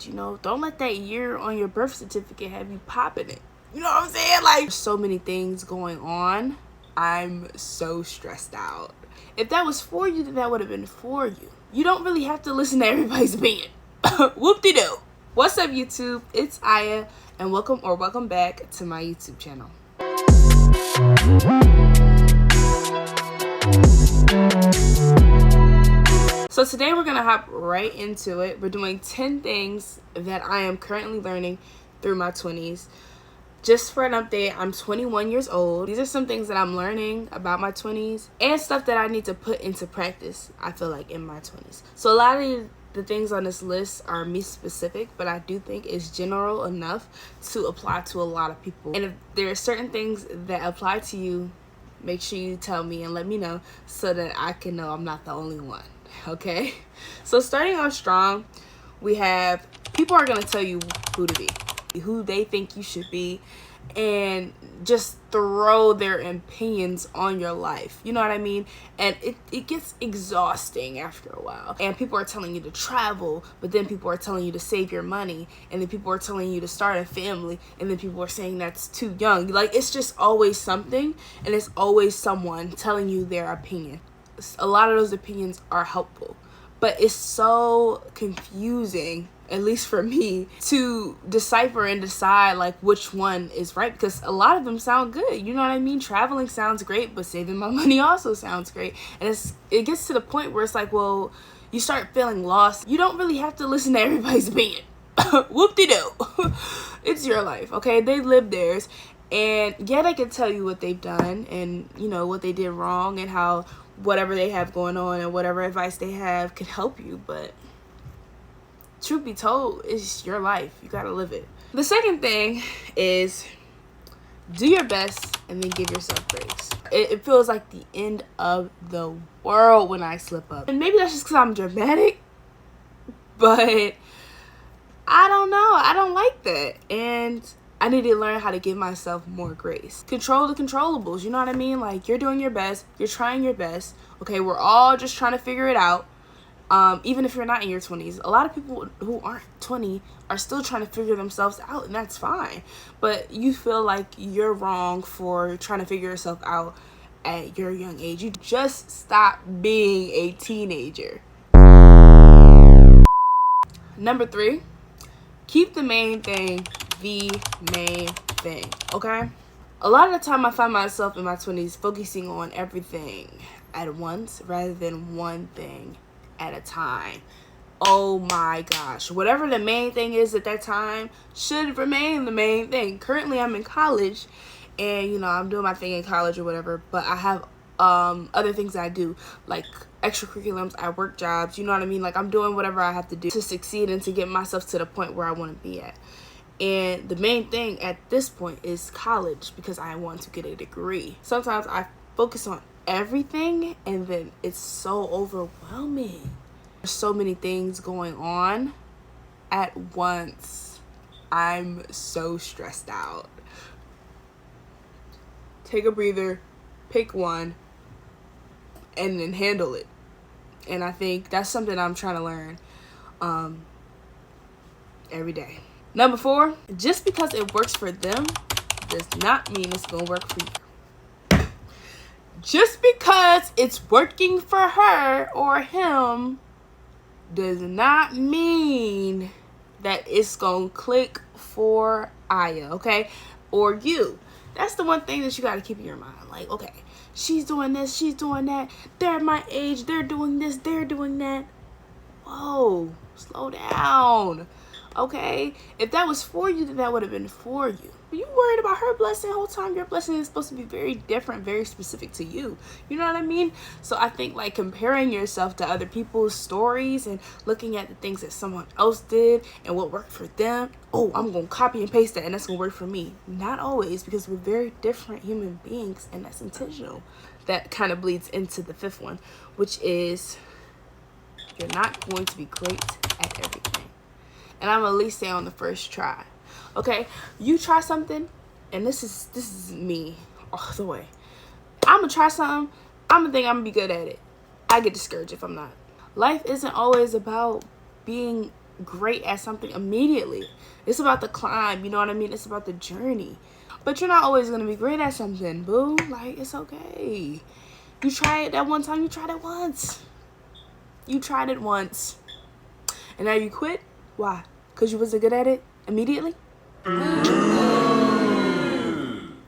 You know, don't let that year on your birth certificate have you popping it. You know what I'm saying? Like, there's so many things going on. I'm so stressed out. If that was for you, then that would have been for you. You don't really have to listen to everybody's opinion. Whoop-de-doo. What's up, YouTube? It's Aya, and welcome back to my YouTube channel. So today we're gonna hop right into it. We're doing 10 things that I am currently learning through my 20s. Just for an update, I'm 21 years old. These are some things that I'm learning about my 20s and stuff that I need to put into practice, I feel like, in my 20s. So a lot of the things on this list are me specific, but I do think it's general enough to apply to a lot of people. And if there are certain things that apply to you, make sure you tell me and let me know so that I can know I'm not the only one. Okay, so starting off strong, we have people are going to tell you who to be, who they think you should be, and just throw their opinions on your life. You know what I mean? And it gets exhausting after a while. And people are telling you to travel, but then people are telling you to save your money, and then people are telling you to start a family, and then people are saying that's too young. Like, it's just always something, and it's always someone telling you their opinion. A lot of those opinions are helpful, but it's so confusing, at least for me, to decipher and decide like which one is right, because a lot of them sound good. You know what I mean? Traveling sounds great, but saving my money also sounds great. And it gets to the point where it's like, well, you start feeling lost. You don't really have to listen to everybody's opinion. Whoop-de-doo. It's your life, okay? They live theirs. And yeah, they can tell you what they've done and, you know, what they did wrong and how whatever they have going on and whatever advice they have could help you. But truth be told, it's your life. You gotta live it. The second thing is do your best and then give yourself grace. It feels like the end of the world when I slip up. And maybe that's just because I'm dramatic, but I don't know. I don't like that. And I need to learn how to give myself more grace. Control the controllables, you know what I mean? Like, you're doing your best, you're trying your best. Okay, we're all just trying to figure it out. Even if you're not in your 20s. A lot of people who aren't 20 are still trying to figure themselves out, and that's fine. But you feel like you're wrong for trying to figure yourself out at your young age. You just stop being a teenager. Number 3, keep the main thing the main thing, okay? A lot of the time I find myself in my 20s focusing on everything at once rather than one thing at a time. Oh my gosh, whatever the main thing is at that time should remain the main thing. Currently I'm in college and, you know, I'm doing my thing in college or whatever, but I have other things that I do, like extracurriculums, I work jobs, you know what I mean? Like, I'm doing whatever I have to do to succeed and to get myself to the point where I want to be at. And the main thing at this point is college, because I want to get a degree. Sometimes I focus on everything and then it's so overwhelming. There's so many things going on at once. I'm so stressed out. Take a breather, pick one, and then handle it. And I think that's something I'm trying to learn every day. Number 4, just because it works for them does not mean it's gonna work for you. Just because it's working for her or him does not mean that it's gonna click for Aya, okay? Or you. That's the one thing that you gotta keep in your mind. Like, okay, she's doing this, she's doing that, they're my age, they're doing this, they're doing that. Whoa, slow down. Okay, if that was for you, then that would have been for you. You worried about her blessing the whole time. Your blessing is supposed to be very different, very specific to you. You know what I mean? So I think, like, comparing yourself to other people's stories and looking at the things that someone else did and what worked for them. Oh, I'm going to copy and paste that and that's going to work for me. Not always, because we're very different human beings and that's intentional. That kind of bleeds into the 5th one, which is you're not going to be great at everything. And I'm at least say on the first try. Okay, you try something, and this is me all the way. I'm gonna try something, I'm gonna think I'm gonna be good at it. I get discouraged if I'm not. Life isn't always about being great at something immediately. It's about the climb, you know what I mean? It's about the journey. But you're not always going to be great at something, boo. Like, it's okay. You try it that one time, you tried it once. You tried it once. And now you quit? Why? Because you wasn't good at it immediately?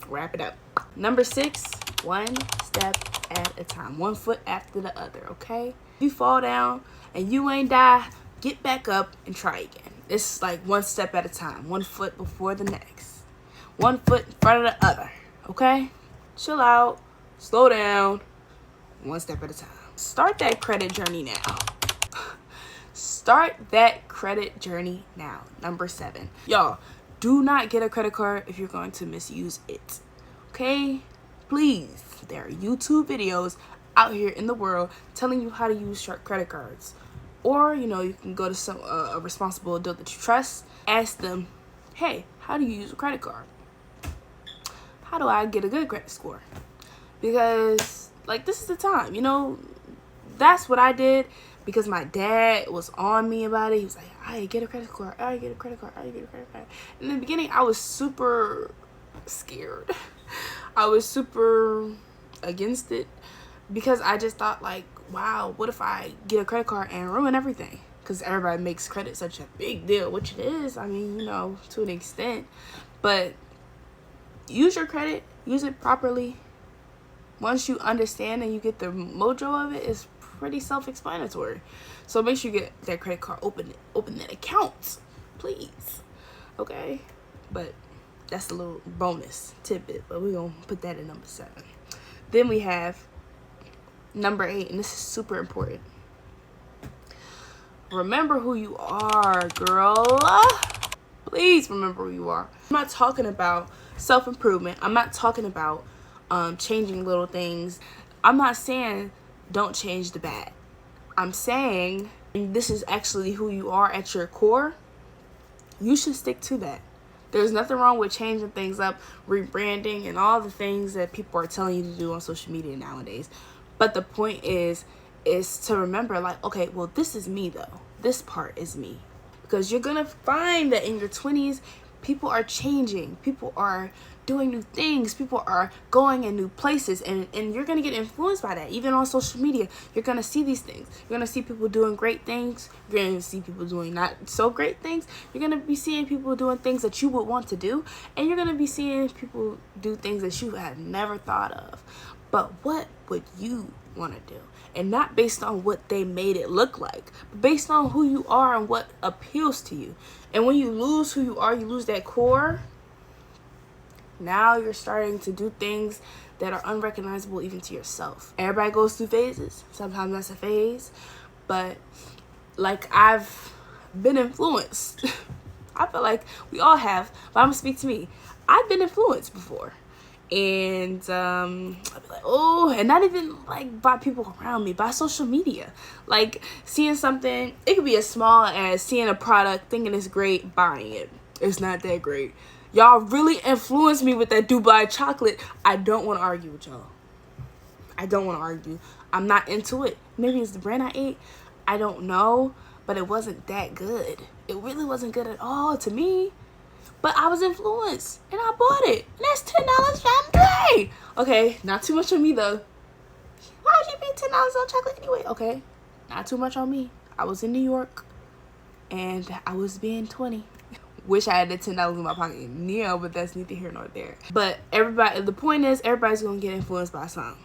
Wrap it up. Number 6, one step at a time. One foot after the other, okay? If you fall down and you ain't die, get back up and try again. It's like one step at a time. One foot before the next. One foot in front of the other, okay? Chill out. Slow down. One step at a time. Start that credit journey now. Start that credit journey now. Number 7. Y'all, do not get a credit card if you're going to misuse it. Okay? Please. There are YouTube videos out here in the world telling you how to use credit cards. Or, you know, you can go to some a responsible adult that you trust. Ask them, hey, how do you use a credit card? How do I get a good credit score? Because, like, this is the time, you know. That's what I did because my dad was on me about it. He was like, I get a credit card. I get a credit card. I get a credit card. In the beginning, I was super scared. I was super against it because I just thought, like, wow, what if I get a credit card and ruin everything? Because everybody makes credit such a big deal, which it is. I mean, you know, to an extent. But use your credit. Use it properly. Once you understand and you get the mojo of it, it's pretty self-explanatory. So make sure you get that credit card, open that account, please. Okay? But that's a little bonus tidbit, but we're going to put that in number 7. Then we have number 8, and this is super important. Remember who you are, girl. Please remember who you are. I'm not talking about self-improvement. I'm not talking about changing little things. I'm not saying don't change the bad. I'm saying, and this is actually who you are at your core, you should stick to that. There's nothing wrong with changing things up, rebranding, and all the things that people are telling you to do on social media nowadays. But the point is to remember, like, okay, well, this is me, though. This part is me. Because you're going to find that in your 20s, people are changing. People are doing new things. People are going in new places. And you're going to get influenced by that. Even on social media, you're going to see these things. You're going to see people doing great things. You're going to see people doing not so great things. You're going to be seeing people doing things that you would want to do. And you're going to be seeing people do things that you have never thought of. But what would you want to do? And not based on what they made it look like, but based on who you are and what appeals to you. And when you lose who you are, you lose that core. Now you're starting to do things that are unrecognizable even to yourself. Everybody goes through phases. Sometimes that's a phase. But like, I've been influenced. I feel like we all have, but I'm gonna speak to me. I've been influenced before. And I'd be like, oh, and not even like by people around me, by social media. Like seeing something, it could be as small as seeing a product, thinking it's great, buying it. It's not that great. Y'all really influenced me with that Dubai chocolate. I don't want to argue with y'all. I don't want to argue. I'm not into it. Maybe it's the brand I ate. I don't know, but it wasn't that good. It really wasn't good at all to me. But I was influenced, and I bought it. And that's $10 for day. Okay, not too much on me, though. Why would you pay $10 on chocolate anyway? Okay, not too much on me. I was in New York, and I was being 20. Wish I had the $10 in my pocket. Yeah, but that's neither here nor there. But everybody, the point is, everybody's going to get influenced by something.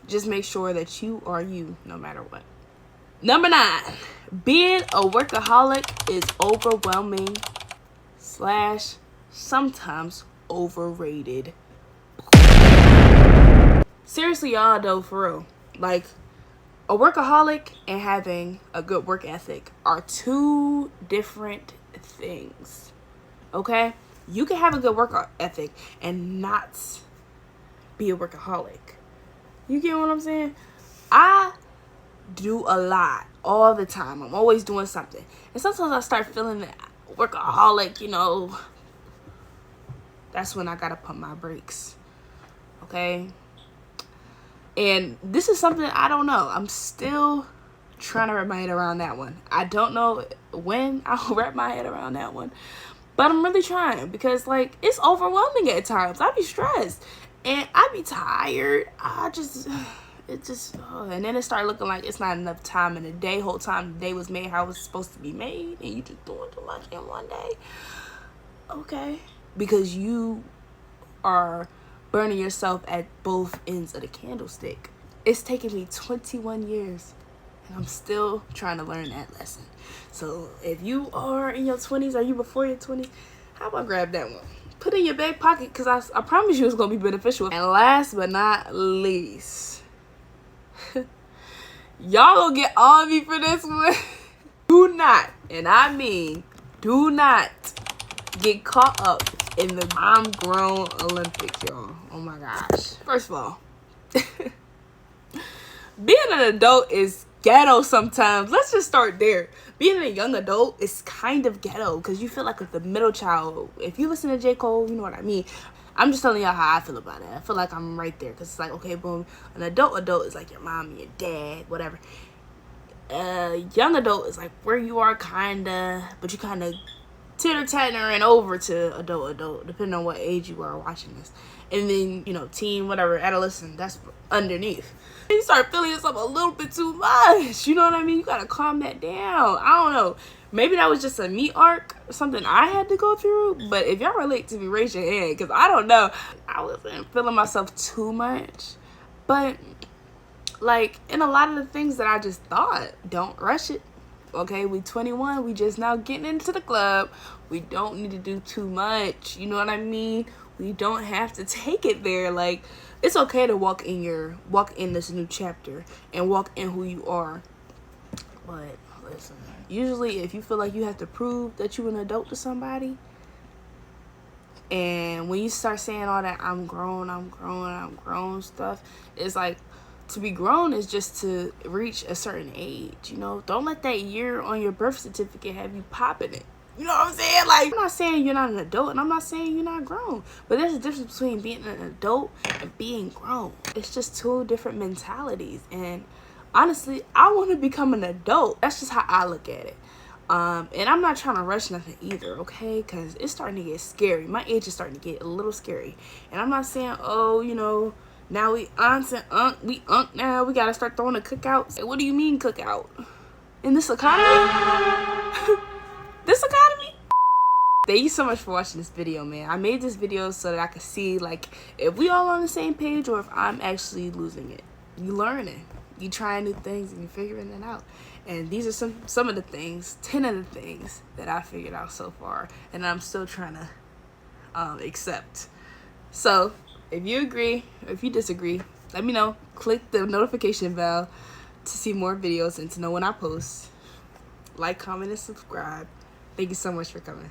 Just make sure that you are you, no matter what. Number 9, being a workaholic is overwhelming / sometimes overrated. Seriously, y'all, though, for real. Like, a workaholic and having a good work ethic are 2 different things. Okay? You can have a good work ethic and not be a workaholic. You get what I'm saying? I do a lot all the time. I'm always doing something. And sometimes I start feeling that workaholic, you know. That's when I gotta pump my brakes. Okay? And this is something I don't know. I'm still trying to wrap my head around that one. I don't know when I'll wrap my head around that one, but I'm really trying, because like it's overwhelming at times. I be stressed and I be tired. And then it started looking like it's not enough time in the day. Whole time the day was made how it was supposed to be made, and you just doing too much in one day. Okay, because you are burning yourself at both ends of the candlestick. It's taken me 21 years and I'm still trying to learn that lesson. So if you are in your 20s, or you before your 20s, how about grab that one? Put it in your back pocket, because I promise you it's going to be beneficial. And last but not least, y'all gonna get on me for this one. Do not, and I mean do not, get caught up in the I'm grown Olympics, y'all. Oh my gosh. First of all, being an adult is ghetto sometimes. Let's just start there. Being a young adult is kind of ghetto, because you feel like the middle child. If you listen to J. Cole, you know what I mean. I'm just telling y'all how I feel about it. I feel like I'm right there, because it's like, okay, boom, an adult is like your mom, your dad, whatever. Young adult is like where you are, kinda, but you kind of titter-tattering over to adult, depending on what age you are watching this. And then, you know, teen, whatever, adolescent, that's underneath. You start feeling yourself a little bit too much, you know what I mean? You gotta calm that down. I don't know, maybe that was just a me arc, something I had to go through. But if y'all relate to me, raise your hand, because I don't know, I wasn't feeling myself too much. But like in a lot of the things that I just thought, don't rush it. Okay, we 21, we just now getting into the club. We don't need to do too much, you know what I mean? We don't have to take it there. Like, it's okay to walk in this new chapter and walk in who you are. But listen, usually if you feel like you have to prove that you're an adult to somebody, and when you start saying all that I'm grown stuff, it's like, to be grown is just to reach a certain age, you know? Don't let that year on your birth certificate have you popping it. You know what I'm saying? Like, I'm not saying you're not an adult, and I'm not saying you're not grown. But there's a difference between being an adult and being grown. It's just two different mentalities. And honestly, I want to become an adult. That's just how I look at it. And I'm not trying to rush nothing either, okay? Because it's starting to get scary. My age is starting to get a little scary. And I'm not saying, oh, you know, now we aunts and we now, we gotta start throwing the cookouts. What do you mean cookout? In this economy? This economy? Thank you so much for watching this video, man. I made this video so that I could see, like, if we all on the same page or if I'm actually losing it. You learning. You trying new things and you figuring it out. And these are some of the things, 10 of the things that I figured out so far. And I'm still trying to accept. So, if you agree or if you disagree, let me know. Click the notification bell to see more videos and to know when I post. Like, comment, and subscribe. Thank you so much for coming.